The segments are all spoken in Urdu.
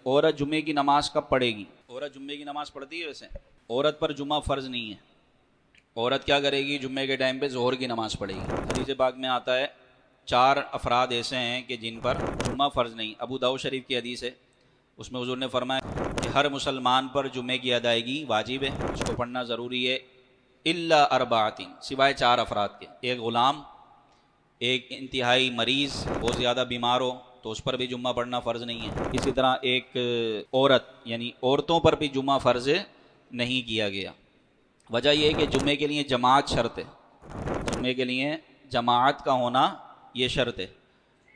عورت جمعے کی نماز کب پڑھے گی؟ عورت جمعے کی نماز پڑھتی ہے؟ ویسے عورت پر جمعہ فرض نہیں ہے. عورت کیا کرے گی؟ جمعے کے ٹائم پہ ظہر کی نماز پڑھے گی. حدیث پاک میں آتا ہے 4 افراد ایسے ہیں کہ جن پر جمعہ فرض نہیں. ابو داؤد شریف کی حدیث ہے، اس میں حضور نے فرمایا کہ ہر مسلمان پر جمعے کی ادائیگی واجب ہے، اس کو پڑھنا ضروری ہے، الا اربعۃ، سوائے 4 افراد کے. ایک غلام، ایک انتہائی مریض، بہت زیادہ بیمار ہو تو اس پر بھی جمعہ پڑھنا فرض نہیں ہے. اسی طرح ایک عورت، یعنی عورتوں پر بھی جمعہ فرض نہیں کیا گیا. وجہ یہ ہے کہ جمعے کے لیے جماعت شرط ہے، جمعے کے لیے جماعت کا ہونا یہ شرط ہے.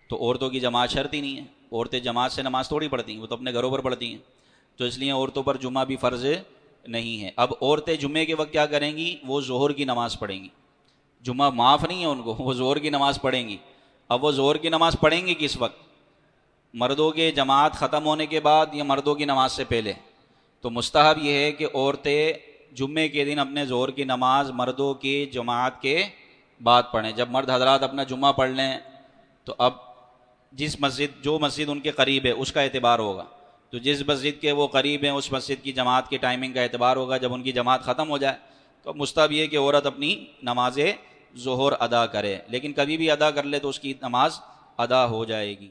تو عورتوں کی جماعت شرط ہی نہیں ہے، عورتیں جماعت سے نماز تھوڑی پڑھتی ہیں، وہ تو اپنے گھروں پر پڑھتی ہیں. تو اس لیے عورتوں پر جمعہ بھی فرض نہیں ہے. اب عورتیں جمعے کے وقت کیا کریں گی؟ وہ ظہر کی نماز پڑھیں گی. جمعہ معاف نہیں ہے ان کو، وہ ظہر کی نماز پڑھیں گی. اب وہ ظہر کی نماز پڑھیں گی کس وقت؟ مردوں کے جماعت ختم ہونے کے بعد یا مردوں کی نماز سے پہلے؟ تو مستحب یہ ہے کہ عورتیں جمعے کے دن اپنے ظہر کی نماز مردوں کی جماعت کے بعد پڑھیں. جب مرد حضرات اپنا جمعہ پڑھ لیں تو اب جو مسجد ان کے قریب ہے اس کا اعتبار ہوگا. تو جس مسجد کے وہ قریب ہیں اس مسجد کی جماعت کی ٹائمنگ کا اعتبار ہوگا. جب ان کی جماعت ختم ہو جائے تو اب مستحب یہ ہے کہ عورت اپنی نماز ظہر ادا کرے، لیکن کبھی بھی ادا کر لے تو اس کی نماز ادا ہو جائے گی.